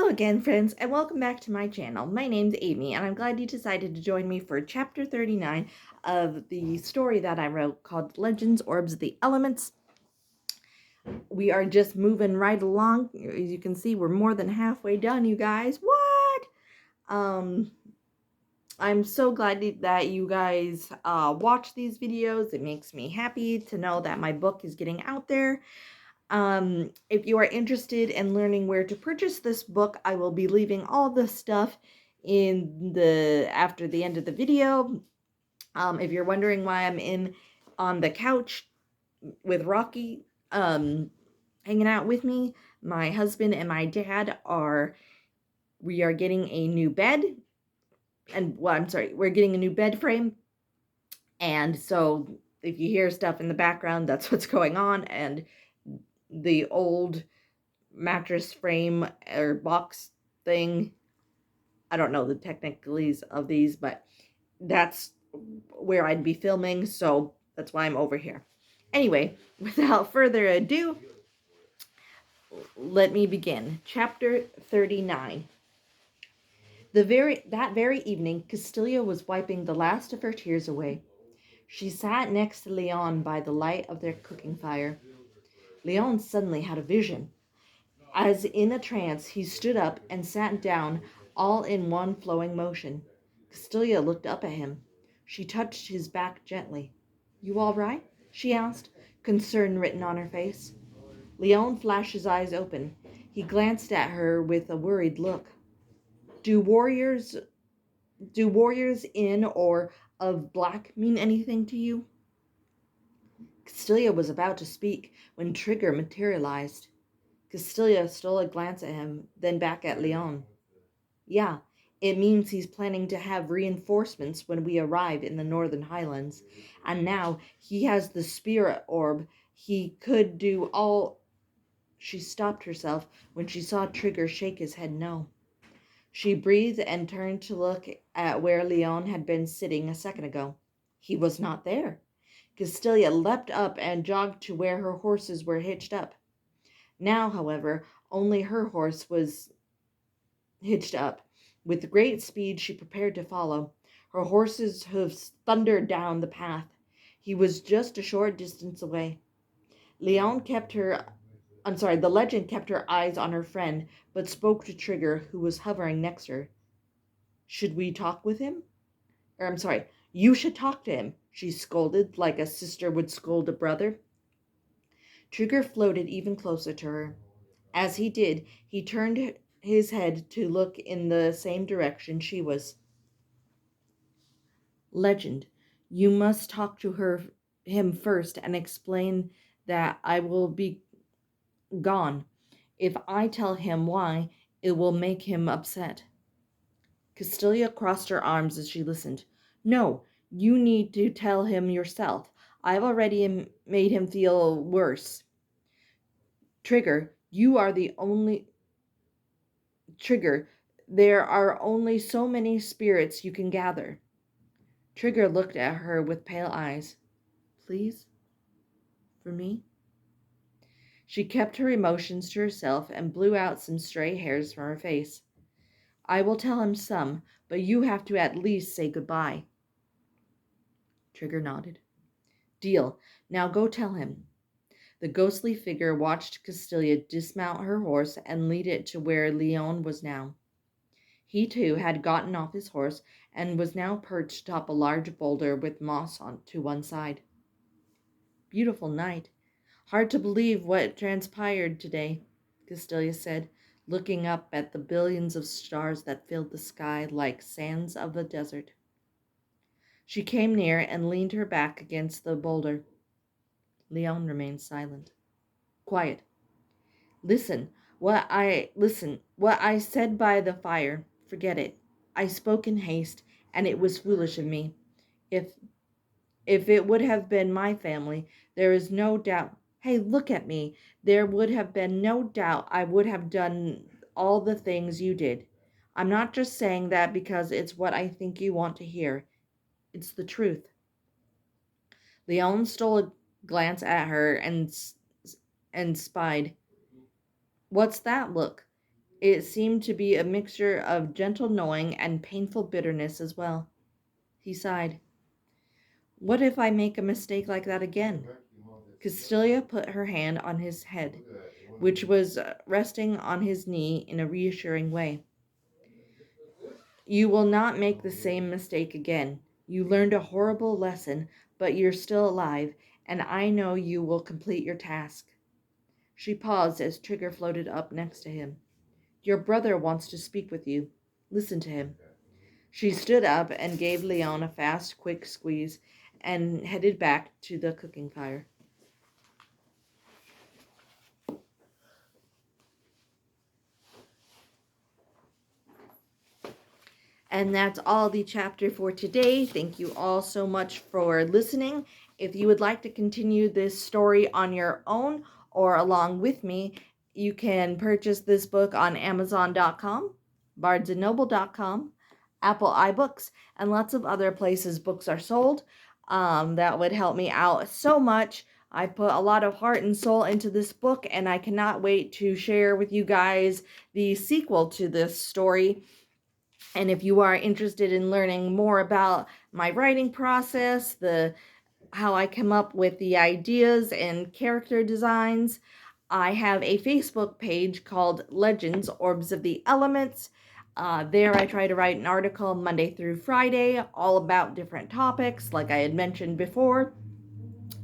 Hello again, friends, and welcome back to my channel. My name's Amy, and I'm glad you decided to join me for Chapter 39 of the story that I wrote called Legends, Orbs, the Elements. We are just moving right along. As you can see, we're more than halfway done, you guys. What? I'm so glad that you guys watch these videos. It makes me happy to know that my book is getting out there. If you are interested in learning where to purchase this book, I will be leaving all the stuff after the end of the video. If you're wondering why I'm on the couch with Rocky, hanging out with me, my husband and my dad we are getting a new bed, we're getting a new bed frame, and so if you hear stuff in the background, that's what's going on, and the old mattress frame or box thing, I don't know the technicalities of these, but that's where I'd be filming, so that's why I'm over here. Anyway, without further ado, let me begin. Chapter 39. That very evening, Castilia was wiping the last of her tears away. She sat next to Leon by the light of their cooking fire. Leon suddenly had a vision. As in a trance, he stood up and sat down, all in one flowing motion. Castilia looked up at him. She touched his back gently. "You all right?" she asked, concern written on her face. Leon flashed his eyes open. He glanced at her with a worried look. Do warriors in or of black mean anything to you?" Castilia was about to speak when Trigger materialized. Castilia stole a glance at him, then back at Leon. "Yeah, it means he's planning to have reinforcements when we arrive in the Northern Highlands. And now he has the spirit orb. He could do all..." She stopped herself when she saw Trigger shake his head no. She breathed and turned to look at where Leon had been sitting a second ago. He was not there. Castilia leapt up and jogged to where her horses were hitched up. Now, however, only her horse was hitched up. With great speed, she prepared to follow. Her horse's hoofs thundered down the path. He was just a short distance away. The legend kept her eyes on her friend, but spoke to Trigger, who was hovering next her. "Should we talk with him?" "You should talk to him," she scolded, like a sister would scold a brother. Trigger floated even closer to her. As he did, he turned his head to look in the same direction she was. "Legend, you must talk to him first and explain that I will be gone. If I tell him why, it will make him upset." Castilia crossed her arms as she listened. "No, you need to tell him yourself. I've already made him feel worse. Trigger, there are only so many spirits you can gather." Trigger looked at her with pale eyes. "Please? For me?" She kept her emotions to herself and blew out some stray hairs from her face. "I will tell him some, but you have to at least say goodbye." Trigger nodded. "Deal. Now go tell him." The ghostly figure watched Castilia dismount her horse and lead it to where Leon was now. He, too, had gotten off his horse and was now perched atop a large boulder with moss to one side. "Beautiful night. Hard to believe what transpired today," Castilia said, looking up at the billions of stars that filled the sky like sands of the desert. She came near and leaned her back against the boulder. Leon remained silent. "Quiet. Listen. What I said by the fire. Forget it. I spoke in haste, and it was foolish of me. If it would have been my family, there is no doubt. Hey, look at me. There would have been no doubt I would have done all the things you did. I'm not just saying that because it's what I think you want to hear. It's the truth." Leon stole a glance at her and spied. "What's that look?" It seemed to be a mixture of gentle knowing and painful bitterness as well. He sighed. What if I make a mistake like that again? Castilia put her hand on his head, which was resting on his knee in a reassuring way. You will not make the same mistake again. You learned a horrible lesson, but you're still alive, and I know you will complete your task. She paused as Trigger floated up next to him. Your brother wants to speak with you. Listen to him. She stood up and gave Leon a fast, quick squeeze and headed back to the cooking fire. And that's all the chapter for today. Thank you all so much for listening. If you would like to continue this story on your own or along with me, you can purchase this book on Amazon.com, BarnesandNoble.com, Apple iBooks, and lots of other places books are sold. That would help me out so much. I put a lot of heart and soul into this book, and I cannot wait to share with you guys the sequel to this story. And if you are interested in learning more about my writing process, how I come up with the ideas and character designs, I have a Facebook page called Legends, Orbs of the Elements. There I try to write an article Monday through Friday, all about different topics, like I had mentioned before.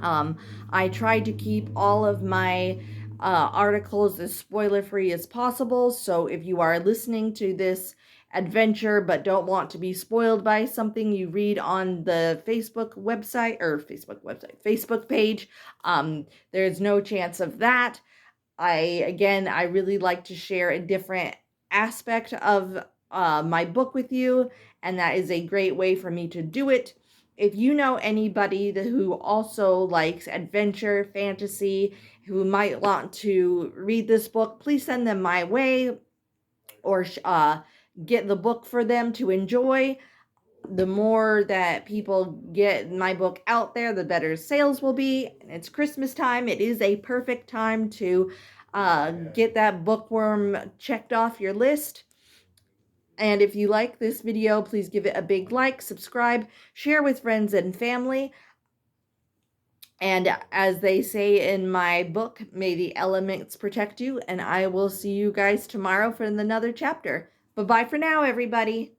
I try to keep all of my articles as spoiler-free as possible, so if you are listening to this adventure but don't want to be spoiled by something you read on the Facebook page, there's no chance of that. I really like to share a different aspect of my book with you, and that is a great way for me to do it. If you know anybody who also likes adventure, fantasy, who might want to read this book, please send them my way, or get the book for them to enjoy. The more that people get my book out there, the better sales will be. It's Christmas time. It is a perfect time to get that bookworm checked off your list. And if you like this video, please give it a big like, subscribe, share with friends and family. And as they say in my book, may the elements protect you. And I will see you guys tomorrow for another chapter. Bye-bye for now, everybody.